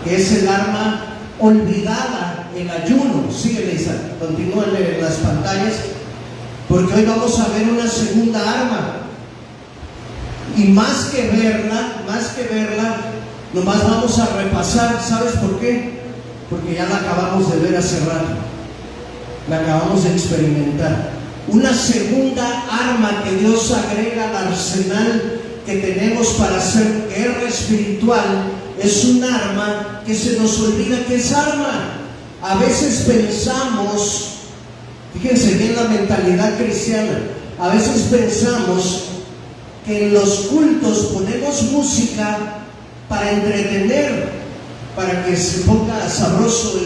que es el arma olvidada, el ayuno. Sigue, Lisa, continúen en las pantallas, porque hoy vamos a ver una segunda arma. Y más que verla, nomás vamos a repasar. ¿Sabes por qué? Porque ya la acabamos de ver hace rato, la acabamos de experimentar. Una segunda arma que Dios agrega al arsenal que tenemos para hacer guerra espiritual es un arma que se nos olvida que es arma. A veces pensamos, fíjense bien la mentalidad cristiana, a veces pensamos que en los cultos ponemos música para entretener, para que se ponga sabroso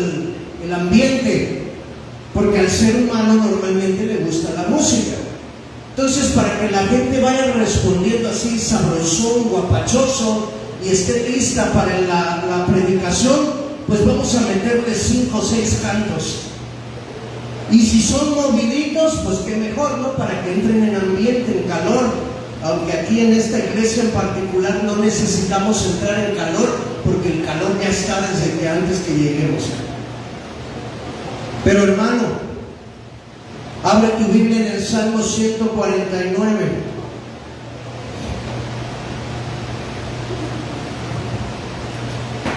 el ambiente, porque al ser humano normalmente le gusta la música. Entonces, para que la gente vaya respondiendo así sabrosón, guapachoso, y esté lista para la predicación, pues vamos a meterle 5 o 6 cantos. Y si son moviditos, pues qué mejor, ¿no? Para que entren en ambiente, en calor. Aunque aquí en esta iglesia en particular no necesitamos entrar en calor, porque el calor ya está desde que antes que lleguemos. Pero hermano, abre tu Biblia en el Salmo 149.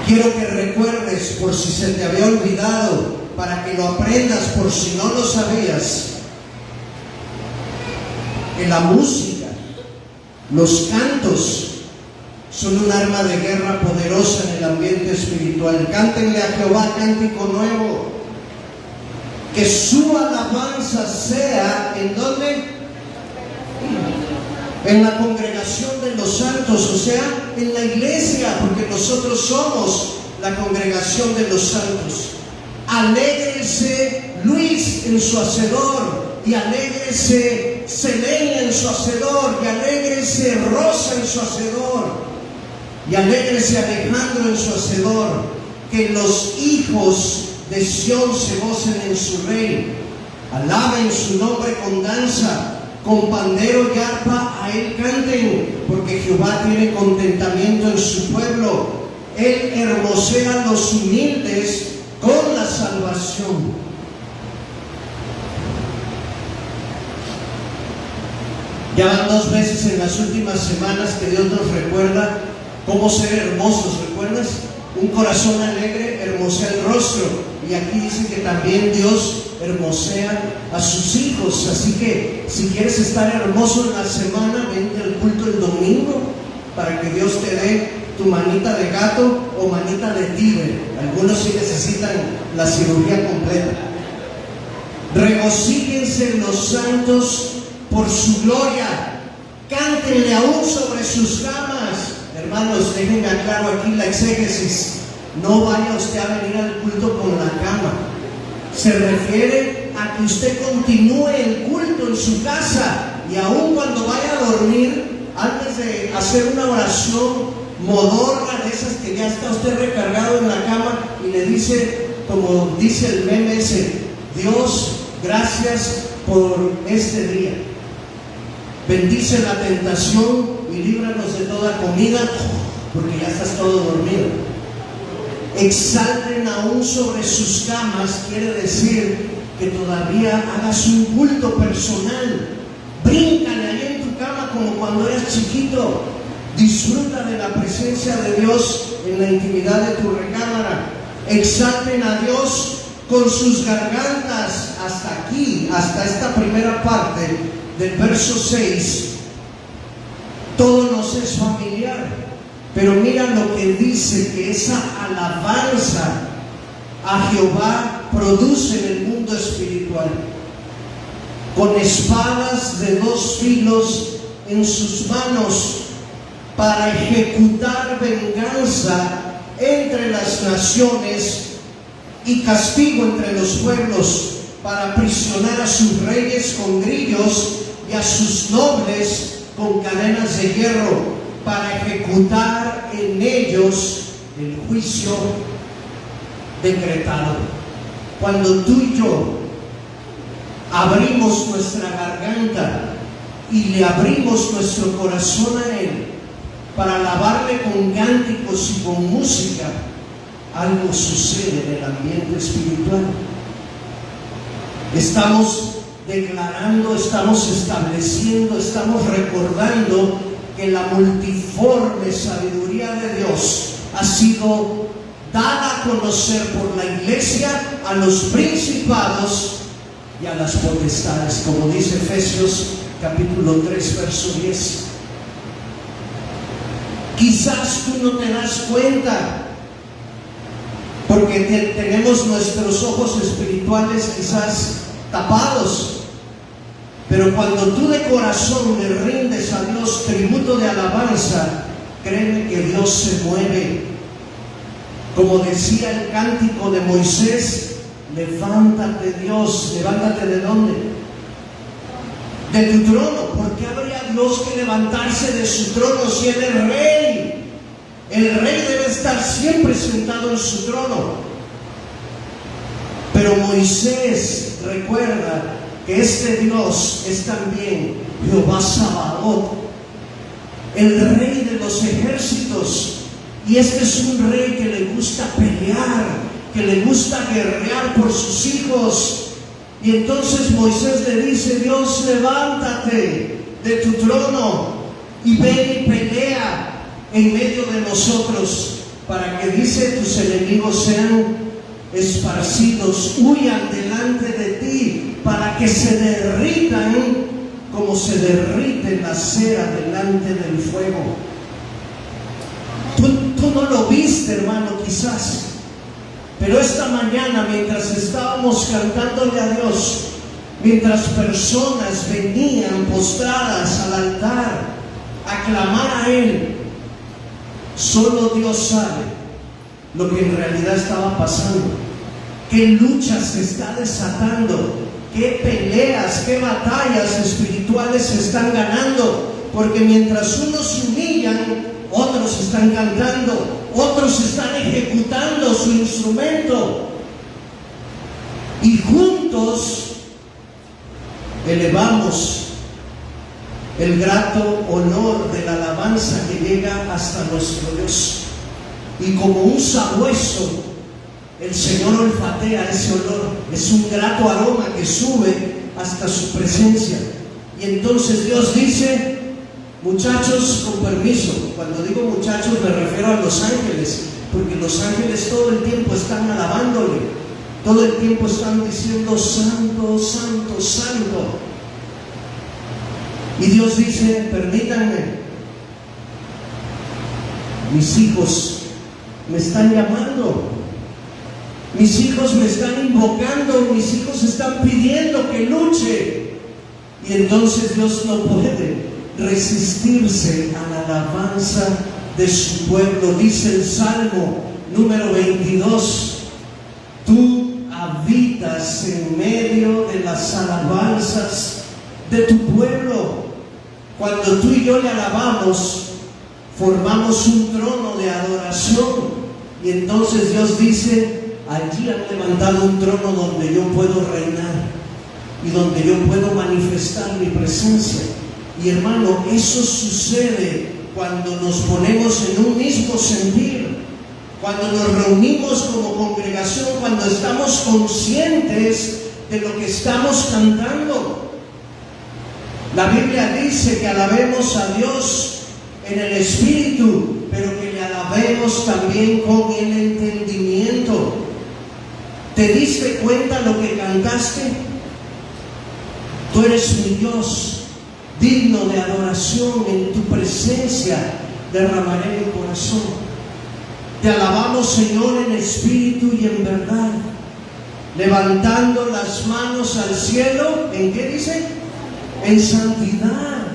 Quiero que recuerdes, por si se te había olvidado, para que lo aprendas por si no lo sabías, que la música, los cantos, son un arma de guerra poderosa en el ambiente espiritual. Cántenle a Jehová cántico nuevo. Que su alabanza sea, ¿en dónde? En la congregación de los santos, o sea, en la iglesia, porque nosotros somos la congregación de los santos. Alégrese Luis en su hacedor, y alégrese Selenia en su hacedor, y alégrese Rosa en su hacedor, y alégrese Alejandro en su hacedor. Que los hijos de Sión se gocen en su rey, alaben su nombre con danza, con pandero y arpa a él canten, porque Jehová tiene contentamiento en su pueblo. Él hermosea a los humildes con la salvación. Ya van 2 veces en las últimas semanas que Dios nos recuerda cómo ser hermosos. ¿Recuerdas? Un corazón alegre hermosea el rostro. Y aquí dice que también Dios hermosea a sus hijos. Así que si quieres estar hermoso en la semana, vente al culto el domingo para que Dios te dé tu manita de gato o manita de tigre. Algunos sí necesitan la cirugía completa. Regocíjense los santos por su gloria. Cántenle aún sobre sus camas. Hermanos, déjenme aclaro aquí la exégesis. No vaya usted a venir al culto con la cama. Se refiere a que usted continúe el culto en su casa, y aún cuando vaya a dormir, antes de hacer una oración modorra de esas que ya está usted recargado en la cama, y le dice, como dice el meme ese: Dios, gracias por este día. Bendice la tentación y líbranos de toda comida, porque ya estás todo dormido. Exalten aún sobre sus camas, quiere decir que todavía hagas un culto personal. Bríncale ahí en tu cama como cuando eras chiquito. Disfruta de la presencia de Dios en la intimidad de tu recámara. Exalten a Dios con sus gargantas. Hasta aquí, hasta esta primera parte del verso 6, todo nos es familiar. Pero mira lo que dice, que esa alabanza a Jehová produce en el mundo espiritual. Con espadas de 2 filos en sus manos, para ejecutar venganza entre las naciones y castigo entre los pueblos, para aprisionar a sus reyes con grillos y a sus nobles con cadenas de hierro, para ejecutar en ellos el juicio decretado. Cuando tú y yo abrimos nuestra garganta y le abrimos nuestro corazón a Él para alabarle con cánticos y con música, algo sucede en el ambiente espiritual. Estamos declarando, estamos estableciendo, estamos recordando que la multiforme sabiduría de Dios ha sido dada a conocer por la iglesia a los principados y a las potestades, como dice Efesios capítulo 3, verso 10. Quizás tú no te das cuenta, porque tenemos nuestros ojos espirituales quizás tapados, pero cuando tú de corazón le rindes a Dios tributo de alabanza, créeme que Dios se mueve. Como decía el cántico de Moisés, levántate Dios. ¿Levántate de dónde? De tu trono. ¿Por qué habría Dios que levantarse de su trono si Él es rey? El rey debe estar siempre sentado en su trono. Pero Moisés recuerda que este Dios es también Jehová Sabaoth, el rey de los ejércitos. Y este es un rey que le gusta pelear, que le gusta guerrear por sus hijos. Y entonces Moisés le dice: Dios, levántate de tu trono y ven y pelea en medio de nosotros, para que, dice, tus enemigos sean esparcidos, huyan delante de ti, para que se derritan como se derrite la cera delante del fuego. Tú no lo viste, hermano, quizás, pero esta mañana, mientras estábamos cantándole a Dios, mientras personas venían postradas al altar a clamar a Él, solo Dios sabe lo que en realidad estaba pasando, qué luchas se está desatando, qué peleas, qué batallas espirituales se están ganando, porque mientras unos se humillan, otros están cantando, otros están ejecutando su instrumento, y juntos elevamos el grato olor de la alabanza que llega hasta nuestro Dios. Y como un sabueso, el Señor olfatea ese olor. Es un grato aroma que sube hasta su presencia. Y entonces Dios dice: muchachos, con permiso. Cuando digo muchachos me refiero a los ángeles, porque los ángeles todo el tiempo están alabándole, todo el tiempo están diciendo: santo, santo, santo. Y Dios dice: permítanme, mis hijos me están llamando, mis hijos me están invocando, mis hijos están pidiendo que luche. Y entonces Dios no puede resistirse a la alabanza de su pueblo. Dice el Salmo número 22: tú habitas en medio de las alabanzas de tu pueblo. Cuando tú y yo le alabamos, formamos un trono de adoración. Y entonces Dios dice: allí han levantado un trono donde yo puedo reinar y donde yo puedo manifestar mi presencia. Y hermano, eso sucede cuando nos ponemos en un mismo sentir, cuando nos reunimos como congregación, cuando estamos conscientes de lo que estamos cantando. La Biblia dice que alabemos a Dios en el Espíritu, pero que le alabemos también con el entendimiento. ¿Te diste cuenta lo que cantaste? Tú eres mi Dios, digno de adoración, en tu presencia derramaré mi corazón. Te alabamos, Señor, en espíritu y en verdad, levantando las manos al cielo. ¿En qué dice? En santidad.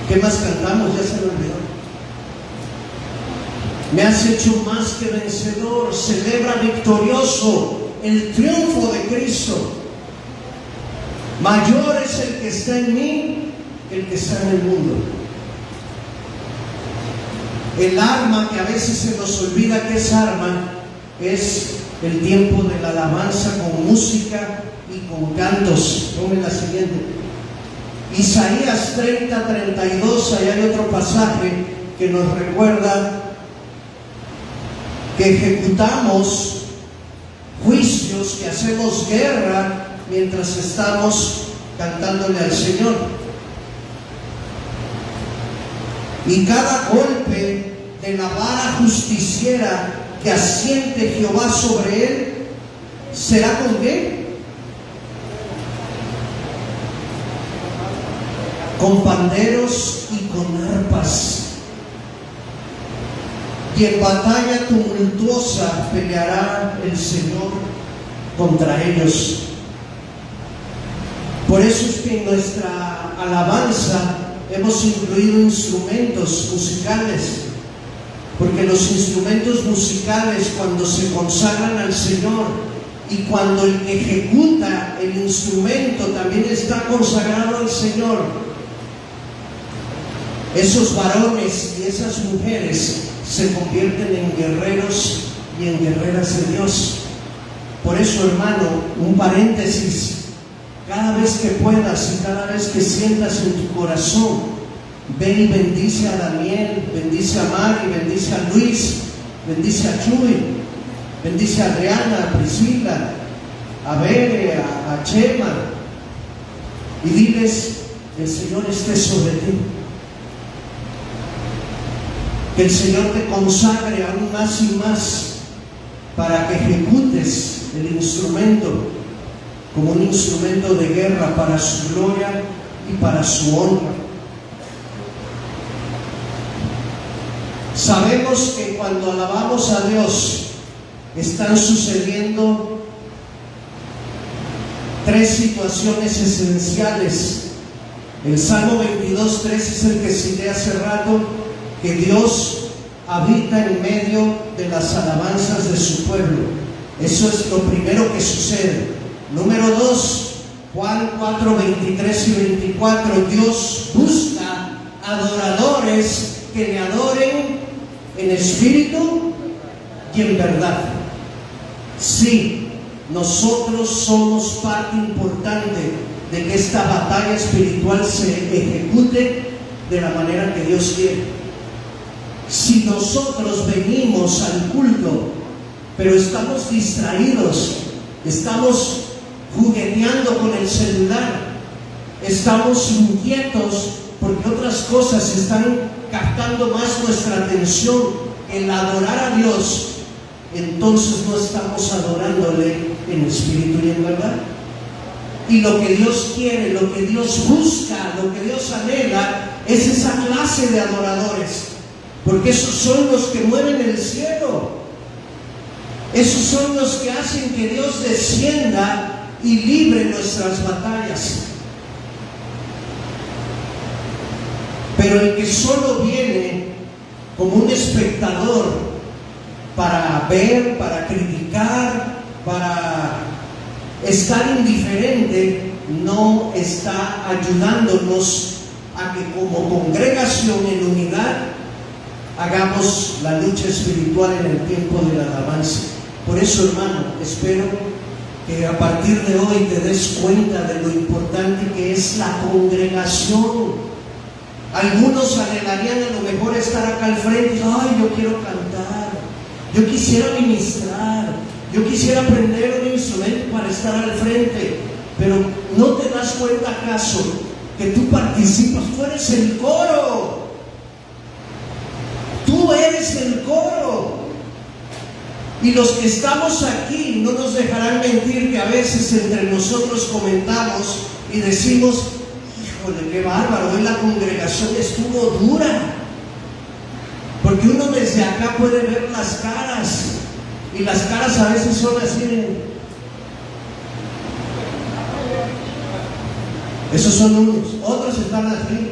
¿Qué más cantamos? Ya se me olvidó. Me has hecho más que vencedor. Celebra victorioso el triunfo de Cristo. Mayor es el que está en mí que el que está en el mundo. El arma, que a veces se nos olvida que es arma, es el tiempo de la alabanza con música y con cantos. Tomen la siguiente. Isaías 30:32, ahí hay otro pasaje que nos recuerda que ejecutamos juicios, que hacemos guerra mientras estamos cantándole al Señor. Y cada golpe de la vara justiciera que asiente Jehová sobre él, ¿será con qué? Con panderos y con arpas. Y en batalla tumultuosa peleará el Señor contra ellos. Por eso es que en nuestra alabanza hemos incluido instrumentos musicales, porque los instrumentos musicales, cuando se consagran al Señor y cuando el que ejecuta el instrumento también está consagrado al Señor, esos varones y esas mujeres se convierten en guerreros y en guerreras de Dios. Por eso, hermano, un paréntesis: cada vez que puedas y cada vez que sientas en tu corazón, ve y bendice a Daniel, bendice a Mari, bendice a Luis, bendice a Chuy, bendice a Adriana, a Priscila, a Bere, a Chema, y diles: el Señor esté sobre ti. Que el Señor te consagre aún más y más para que ejecutes el instrumento como un instrumento de guerra para su gloria y para su honra. Sabemos que cuando alabamos a Dios están sucediendo tres situaciones esenciales. El Salmo 22:3 es el que cité hace rato, que Dios habita en medio de las alabanzas de su pueblo. Eso es lo primero que sucede. Número 2, Juan 4:23 y 24, Dios busca adoradores que le adoren en espíritu y en verdad. Sí, nosotros somos parte importante de que esta batalla espiritual se ejecute de la manera que Dios quiere. Si nosotros venimos al culto, pero estamos distraídos, estamos jugueteando con el celular, estamos inquietos porque otras cosas están captando más nuestra atención, el adorar a Dios, entonces no estamos adorándole en espíritu y en verdad. Y lo que Dios quiere, lo que Dios busca, lo que Dios anhela, es esa clase de adoradores, porque esos son los que mueven el cielo, esos son los que hacen que Dios descienda y libre nuestras batallas. Pero el que solo viene como un espectador para ver, para criticar, para estar indiferente, no está ayudándonos a que como congregación en unidad hagamos la lucha espiritual en el tiempo de la alabanza. Por eso, hermano, espero que a partir de hoy te des cuenta de lo importante que es la congregación. Algunos anhelarían a lo mejor estar acá al frente. Ay, yo quiero cantar, yo quisiera ministrar, yo quisiera aprender un instrumento para estar al frente. Pero ¿no te das cuenta acaso que tú participas? Tú eres el coro. Tú eres el coro. Y los que estamos aquí no nos dejarán mentir que a veces entre nosotros comentamos y decimos: híjole, qué bárbaro, hoy la congregación estuvo dura. Porque uno desde acá puede ver las caras, y las caras a veces son así. Esos son unos, otros están así.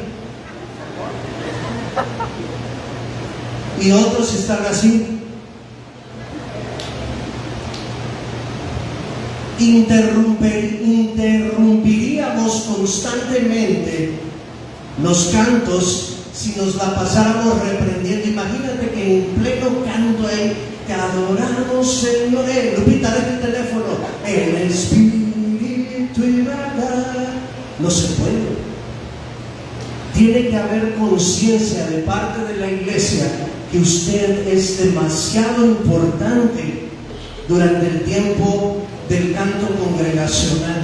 Y otros están así. Interrumpiríamos constantemente los cantos si nos la pasáramos reprendiendo. Imagínate que en pleno canto ahí: te adoramos, Señor. Lupita, deja el teléfono. En espíritu y verdad. No se puede. Tiene que haber haber conciencia de parte de la iglesia que usted es demasiado importante durante el tiempo del canto congregacional.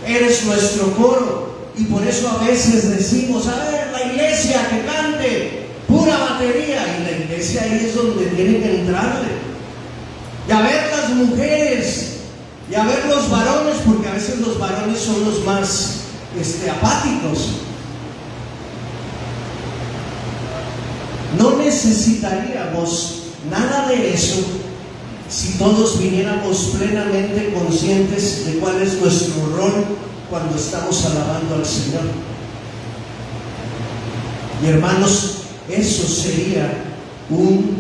Eres nuestro coro, y por eso a veces decimos: a ver, la iglesia que cante pura batería, y la iglesia ahí es donde tiene que entrarle. Y a ver las mujeres, y a ver los varones, porque a veces los varones son los más apáticos. No necesitaríamos nada de eso si todos viniéramos plenamente conscientes de cuál es nuestro rol cuando estamos alabando al Señor. Y hermanos, eso sería un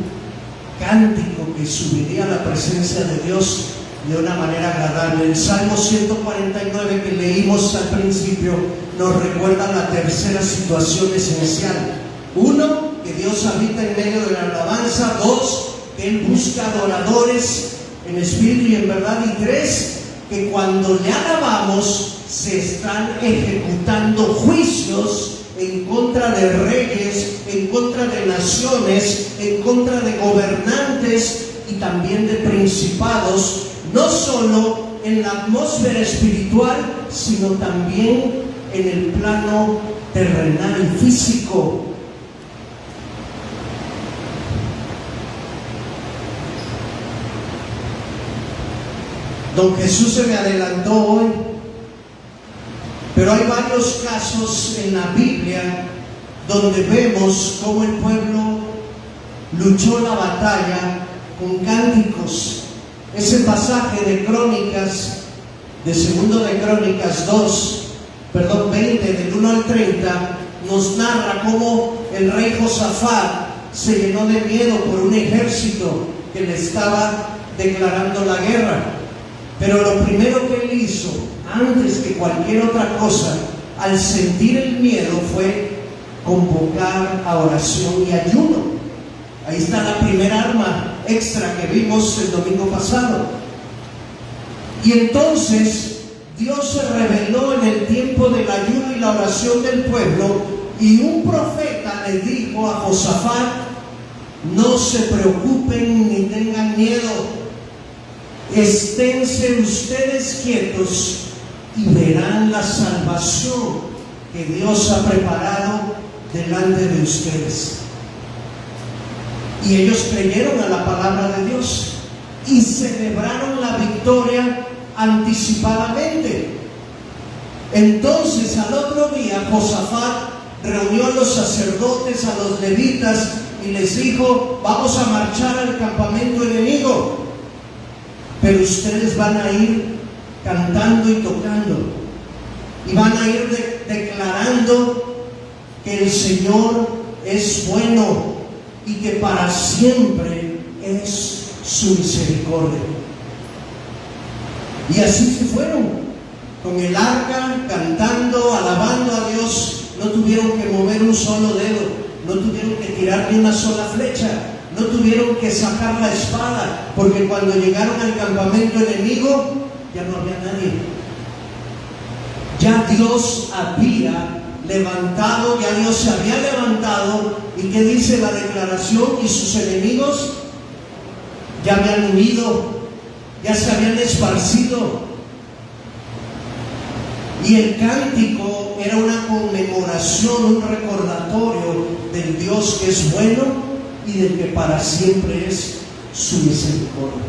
cántico que subiría a la presencia de Dios de una manera agradable. El Salmo 149 que leímos al principio nos recuerda la tercera situación esencial. 1, que Dios habita en medio de la alabanza. 2, que Él busca adoradores en espíritu y en verdad. Y 3, que cuando le alabamos se están ejecutando juicios en contra de reyes, en contra de naciones, en contra de gobernantes y también de principados, no solo en la atmósfera espiritual, sino también en el plano terrenal, físico. Don Jesús se me adelantó hoy, pero hay varios casos en la Biblia donde vemos cómo el pueblo luchó la batalla con cánticos. Ese pasaje de Crónicas, de 2 de Crónicas 20, del 1 al 30, nos narra cómo el rey Josafat se llenó de miedo por un ejército que le estaba declarando la guerra. Pero lo primero que él hizo, antes que cualquier otra cosa, al sentir el miedo, fue convocar a oración y ayuno. Ahí está la primera arma extra que vimos el domingo pasado. Y entonces Dios se reveló en el tiempo del ayuno y la oración del pueblo, y un profeta le dijo a Josafat: no se preocupen ni tengan miedo, esténse ustedes quietos y verán la salvación que Dios ha preparado delante de ustedes. Y ellos creyeron a la palabra de Dios y celebraron la victoria anticipadamente. Entonces al otro día Josafat reunió a los sacerdotes, a los levitas, y les dijo: vamos a marchar al campamento enemigo, pero ustedes van a ir cantando y tocando, y van a ir declarando que el Señor es bueno y que para siempre es su misericordia. Y así se fueron, con el arca, cantando, alabando a Dios. No tuvieron que mover un solo dedo, no tuvieron que tirar ni una sola flecha, no tuvieron que sacar la espada, porque cuando llegaron al campamento enemigo ya no había nadie. Ya Dios había levantado, ya Dios se había levantado. ¿Y qué dice la declaración? Y sus enemigos ya habían huido, ya se habían esparcido. Y el cántico era una conmemoración, un recordatorio del Dios que es bueno y del que para siempre es su misericordia.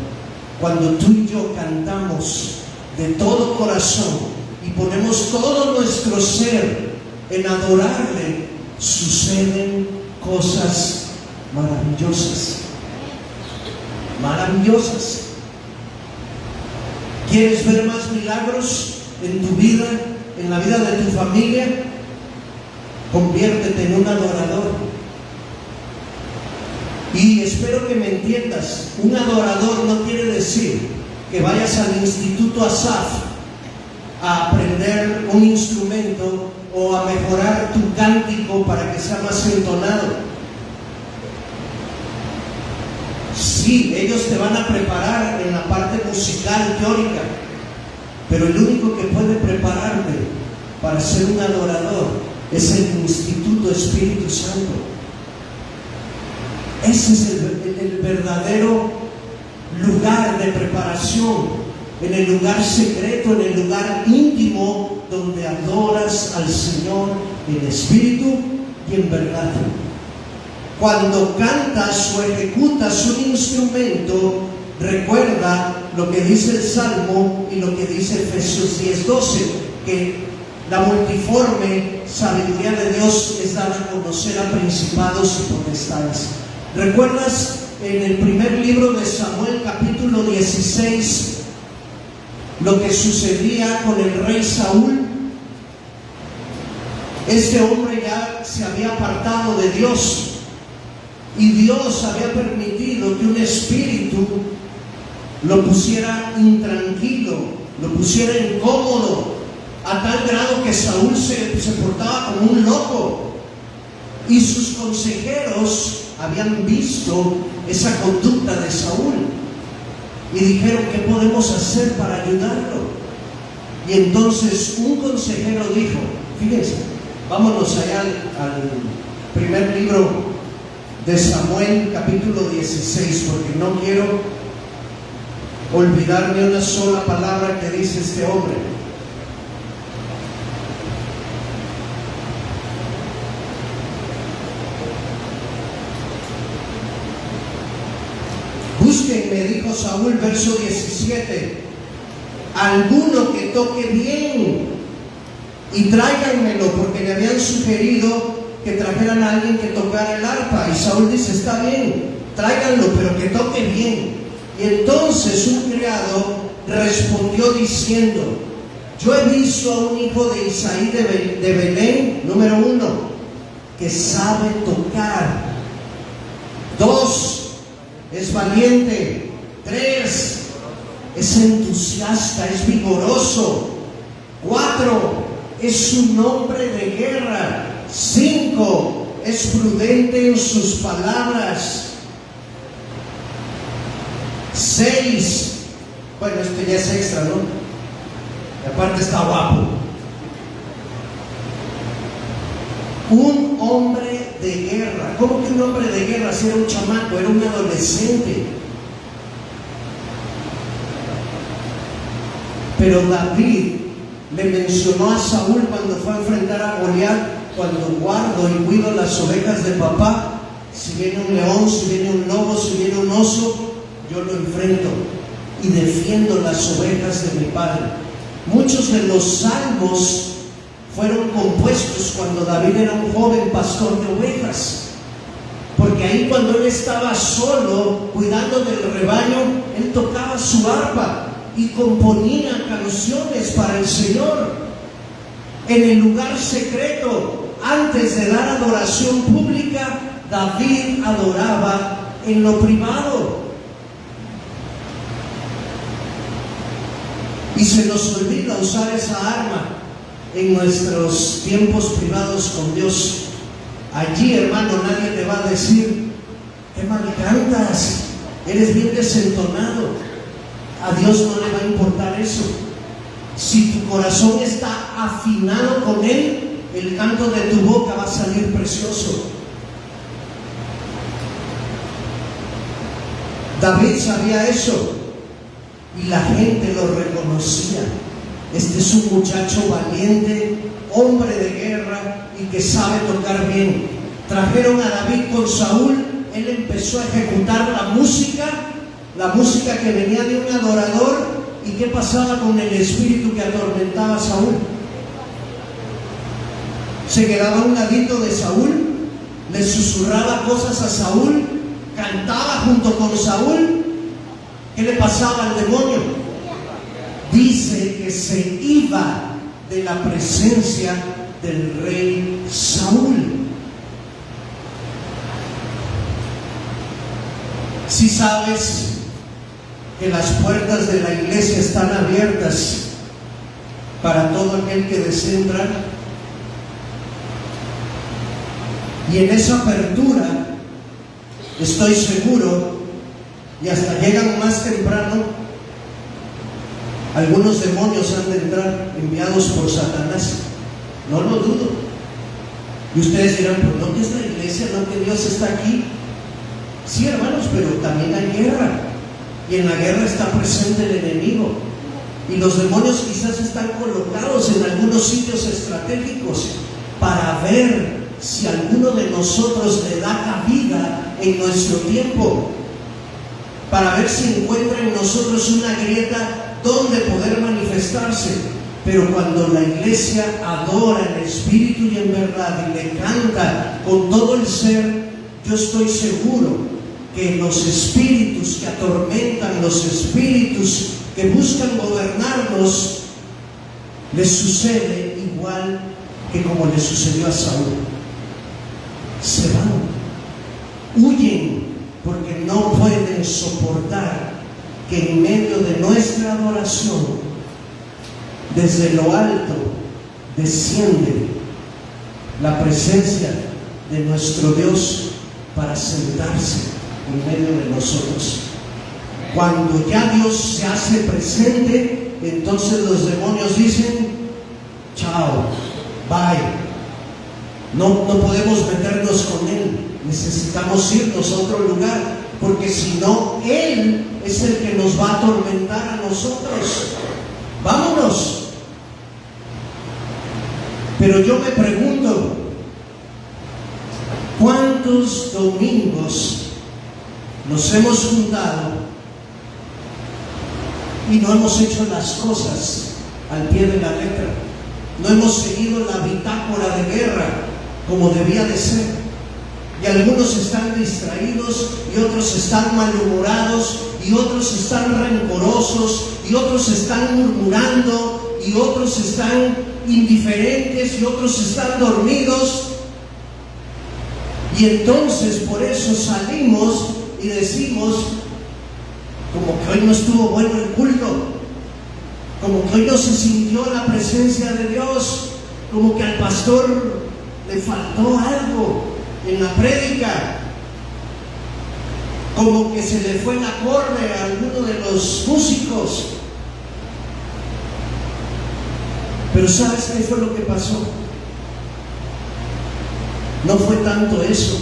Cuando tú y yo cantamos de todo corazón y ponemos todo nuestro ser en adorarle, suceden cosas maravillosas. Maravillosas. ¿Quieres ver más milagros en tu vida, en la vida de tu familia? Conviértete en un adorador. Y espero que me entiendas, un adorador no quiere decir que vayas al Instituto Asaf a aprender un instrumento o a mejorar tu cántico para que sea más entonado. Sí, ellos te van a preparar en la parte musical, teórica, pero el único que puede prepararte para ser un adorador es el Instituto Espíritu Santo. Ese es el verdadero lugar de preparación, en el lugar secreto, en el lugar íntimo, donde adoras al Señor en espíritu y en verdad. Cuando cantas o ejecutas un instrumento, recuerda lo que dice el Salmo y lo que dice Efesios 10:12, que la multiforme sabiduría de Dios es dar a conocer a principados y potestades. ¿Recuerdas en el primer libro de Samuel, capítulo 16, lo que sucedía con el rey Saúl? Este hombre ya se había apartado de Dios y Dios había permitido que un espíritu lo pusiera intranquilo, lo pusiera incómodo, a tal grado que Saúl se portaba como un loco, y sus consejeros habían visto esa conducta de Saúl y dijeron: ¿qué podemos hacer para ayudarlo? Y entonces un consejero dijo: fíjense, vámonos allá al primer libro de Samuel, capítulo 16, porque no quiero olvidarme una sola palabra que dice este hombre. Búsquenme, dijo Saúl, verso 17, alguno que toque bien y tráiganmelo, porque le habían sugerido que trajeran a alguien que tocara el arpa. Y Saúl dice: está bien, tráiganlo, pero que toque bien. Y entonces un criado respondió diciendo: yo he visto a un hijo de Isaí de Belén, número 1, que sabe tocar. 2, es valiente. 3, es entusiasta, es vigoroso. 4, es un hombre de guerra. 5, es prudente en sus palabras. 6, bueno, esto ya es extra, ¿no? Y aparte está guapo. Un hombre de guerra. ¿Cómo que un hombre de guerra? Si era un chamaco, era un adolescente. Pero David le mencionó a Saúl cuando fue a enfrentar a Goliat: cuando guardo y cuido las ovejas de papá, si viene un león, si viene un lobo, si viene un oso, yo lo enfrento y defiendo las ovejas de mi padre. Muchos de los salmos fueron compuestos cuando David era un joven pastor de ovejas, porque ahí, cuando él estaba solo cuidando del rebaño, él tocaba su arpa y componía canciones para el Señor. En el lugar secreto, antes de dar adoración pública, David adoraba en lo privado. Y se nos olvida usar esa arma en nuestros tiempos privados con Dios. Allí, hermano, nadie te va a decir: qué mal cantas, eres bien desentonado. A Dios no le va a importar eso. Si tu corazón está afinado con Él, el canto de tu boca va a salir precioso. David sabía eso y la gente lo reconocía. Este es un muchacho valiente, hombre de guerra y que sabe tocar bien. Trajeron a David con Saúl. Él empezó a ejecutar la música que venía de un adorador. ¿Y qué pasaba con el espíritu que atormentaba a Saúl? Se quedaba a un ladito de Saúl, le susurraba cosas a Saúl, cantaba junto con Saúl. ¿Qué le pasaba al demonio? Dice que se iba de la presencia del rey Saúl. Si sabes que las puertas de la iglesia están abiertas para todo aquel que desee entrar, y en esa apertura estoy seguro, y hasta llegan más temprano, algunos demonios han de entrar enviados por Satanás. No lo dudo. Y ustedes dirán, pues no que es la iglesia, no que Dios está aquí. Sí, hermanos, pero también hay guerra. Y en la guerra está presente el enemigo. Y los demonios quizás están colocados en algunos sitios estratégicos para ver si alguno de nosotros le da cabida en nuestro tiempo, para ver si encuentra en nosotros una grieta donde poder manifestarse. Pero cuando la iglesia adora en espíritu y en verdad y le canta con todo el ser, yo estoy seguro que los espíritus que atormentan, los espíritus que buscan gobernarnos, les sucede igual que como le sucedió a Saúl. Se van, huyen, porque no pueden soportar que en medio de nuestra adoración, desde lo alto, desciende la presencia de nuestro Dios para sentarse en medio de nosotros. Cuando ya Dios se hace presente, entonces los demonios dicen, chao, bye. No podemos meternos con Él, necesitamos irnos a otro lugar, porque si no, Él es el que nos va a atormentar a nosotros. Vámonos. Pero yo me pregunto, ¿cuántos domingos nos hemos juntado y no hemos hecho las cosas al pie de la letra? No hemos seguido la bitácora de guerra como debía de ser. Y algunos están distraídos, y otros están malhumorados, y otros están rencorosos, y otros están murmurando, y otros están indiferentes, y otros están dormidos. Y entonces por eso salimos y decimos, como que hoy no estuvo bueno el culto, como que hoy no se sintió la presencia de Dios, como que al pastor le faltó algo en la prédica, como que se le fue el acorde a alguno de los músicos. Pero ¿sabes qué fue lo que pasó? No fue tanto eso,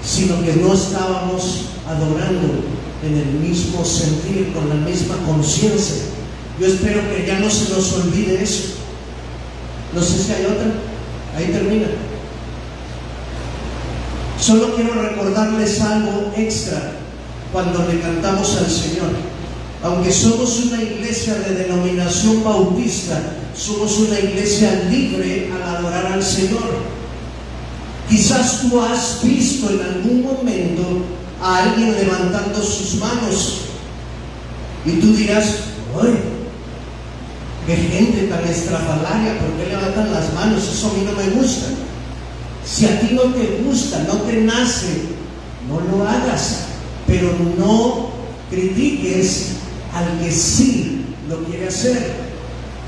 sino que no estábamos adorando en el mismo sentir, con la misma conciencia. Yo espero que ya no se nos olvide eso. No sé si hay otra. Ahí termina. Solo quiero recordarles algo extra cuando le cantamos al Señor. Aunque somos una iglesia de denominación bautista, somos una iglesia libre al adorar al Señor. Quizás tú has visto en algún momento a alguien levantando sus manos y tú dirás, ¡ay! ¡Qué gente tan estrafalaria! ¿Por qué levantan las manos? Eso a mí no me gusta. Si a ti no te gusta, no te nace, no lo hagas. Pero no critiques al que sí lo quiere hacer.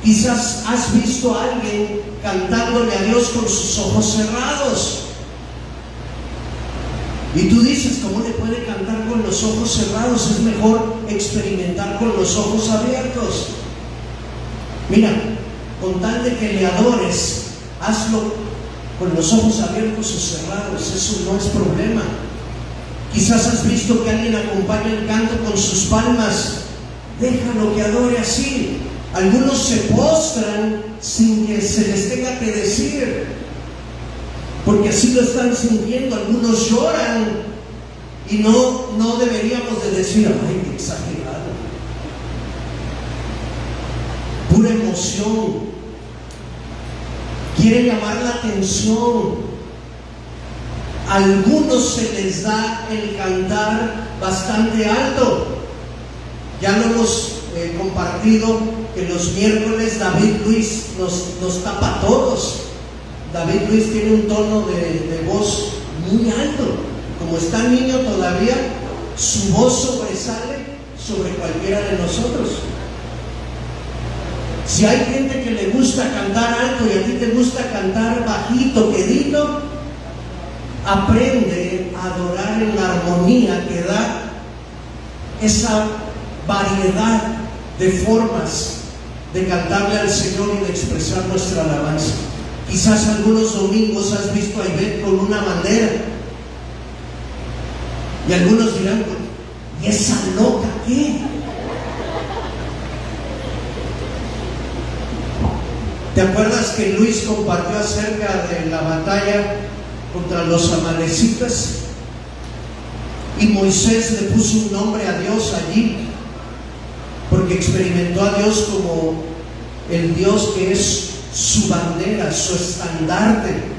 Quizás has visto a alguien cantándole a Dios con sus ojos cerrados. Y tú dices, ¿cómo le puede cantar con los ojos cerrados? Es mejor experimentar con los ojos abiertos. Mira, con tal de que le adores, hazlo con los ojos abiertos o cerrados, eso no es problema. Quizás has visto que alguien acompaña el canto con sus palmas, déjalo que adore así. Algunos se postran sin que se les tenga que decir, porque así lo están sintiendo. Algunos lloran y no deberíamos de decir, ay, qué exagerado. Pura emoción. Quiere llamar la atención. A algunos se les da el cantar bastante alto. Ya lo hemos compartido, que los miércoles David Luis nos tapa a todos. David Luis tiene un tono de voz muy alto. Como está niño todavía, su voz sobresale sobre cualquiera de nosotros. Si hay gente que le gusta cantar alto y a ti te gusta cantar bajito, quedito, aprende a adorar en la armonía que da esa variedad de formas de cantarle al Señor y de expresar nuestra alabanza. Quizás algunos domingos has visto a Ivette con una bandera. Y algunos dirán, ¿y esa loca qué? ¿Te acuerdas que Luis compartió acerca de la batalla contra los amalecitas? Y Moisés le puso un nombre a Dios allí, porque experimentó a Dios como el Dios que es su bandera, su estandarte.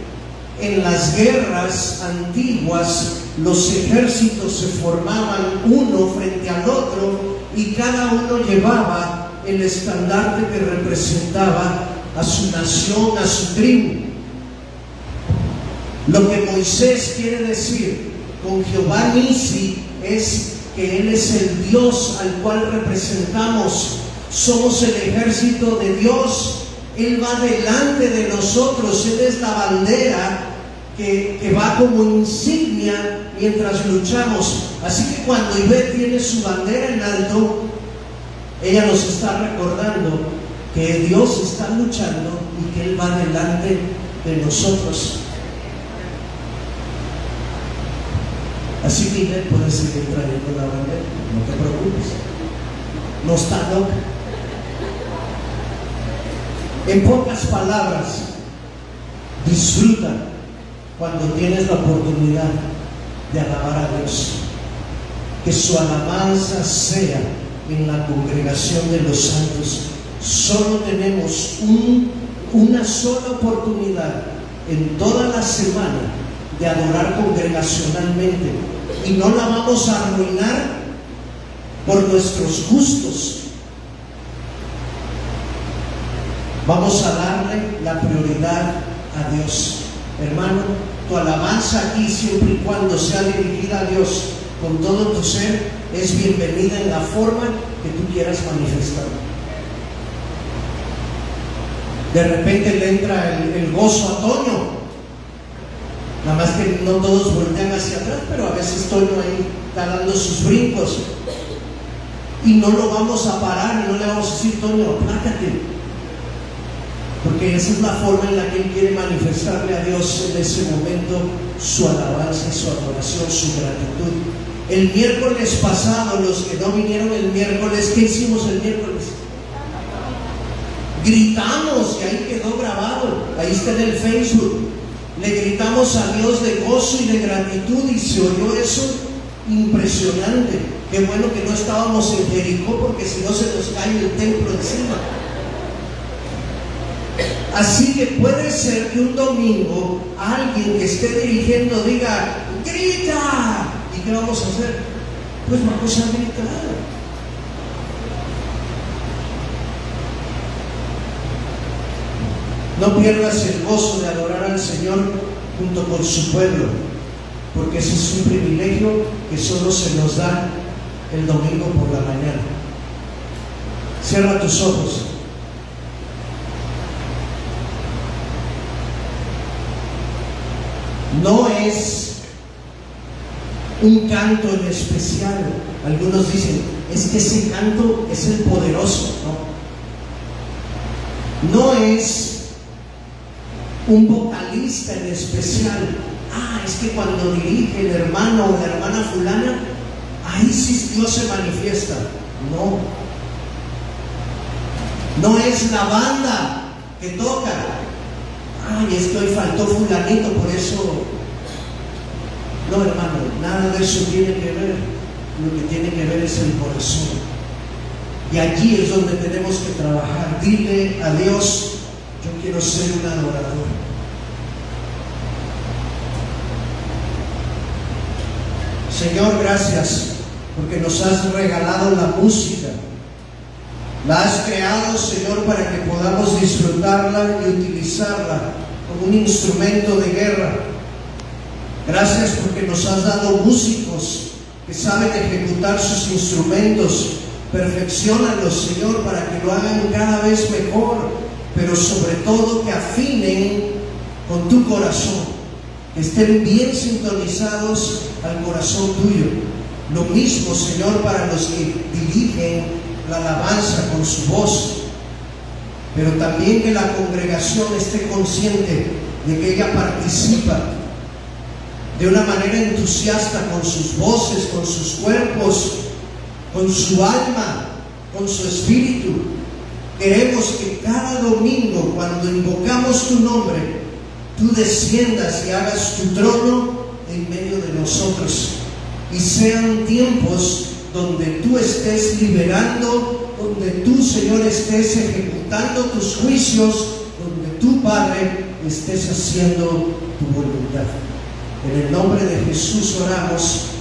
En las guerras antiguas, los ejércitos se formaban uno frente al otro y cada uno llevaba el estandarte que representaba a su nación, a su tribu. Lo que Moisés quiere decir con Jehová Nisi es que Él es el Dios al cual representamos. Somos el ejército de Dios. Él va delante de nosotros. Él es la bandera que va como insignia mientras luchamos. Así que cuando Ivette tiene su bandera en alto, ella nos está recordando que Dios está luchando y que Él va delante de nosotros. Así que Ivette puede seguir trayendo la bandera, no te preocupes, no está loca. En pocas palabras, disfruta cuando tienes la oportunidad de alabar a Dios. Que su alabanza sea en la congregación de los santos. Solo tenemos una sola oportunidad en toda la semana de adorar congregacionalmente, y no la vamos a arruinar por nuestros gustos. Vamos a darle la prioridad a Dios. Hermano, tu alabanza aquí, siempre y cuando sea dirigida a Dios con todo tu ser, es bienvenida en la forma que tú quieras manifestar. De repente le entra el gozo a Toño. Nada más que no todos voltean hacia atrás, pero a veces Toño ahí está dando sus brincos. Y no lo vamos a parar y no le vamos a decir, Toño, aplácate. Porque esa es la forma en la que Él quiere manifestarle a Dios en ese momento su alabanza, su adoración, su gratitud. El miércoles pasado, los que no vinieron el miércoles, ¿qué hicimos el miércoles? Gritamos, y ahí quedó grabado, ahí está en el Facebook. Le gritamos a Dios de gozo y de gratitud, y se oyó eso impresionante. Qué bueno que no estábamos en Jericó, porque si no se nos cae el templo encima. Así que puede ser que un domingo alguien que esté dirigiendo diga, ¡grita! ¿Y qué vamos a hacer? Pues vamos a gritar. No pierdas el gozo de adorar al Señor junto con su pueblo, porque ese es un privilegio que solo se nos da el domingo por la mañana. Cierra tus ojos. No es un canto en especial. Algunos dicen, es que ese canto es el poderoso. No es un vocalista en especial. Es que cuando dirige el hermano o la hermana fulana, ahí sí Dios se manifiesta. No es la banda que toca. Es que hoy faltó fulanito, por eso. No, hermano, nada de eso tiene que ver. Lo que tiene que ver es el corazón. Y allí es donde tenemos que trabajar. Dile a Dios, yo quiero ser un adorador. Señor, gracias porque nos has regalado la música. La has creado, Señor, para que podamos disfrutarla y utilizarla como un instrumento de guerra. Gracias porque nos has dado músicos que saben ejecutar sus instrumentos. Perfecciónalos, Señor, para que lo hagan cada vez mejor, pero sobre todo que afinen con tu corazón, que estén bien sintonizados al corazón tuyo. Lo mismo, Señor, para los que dirigen la alabanza con su voz. pero también que la congregación esté consciente de que ella participa de una manera entusiasta con sus voces, con sus cuerpos, con su alma, con su espíritu. Queremos que cada domingo, cuando invocamos tu nombre, tú desciendas y hagas tu trono en medio de nosotros, y sean tiempos donde tú estés liberando, donde tú, Señor, estés ejecutando tus juicios, donde tú, Padre, estés haciendo tu voluntad. En el nombre de Jesús oramos.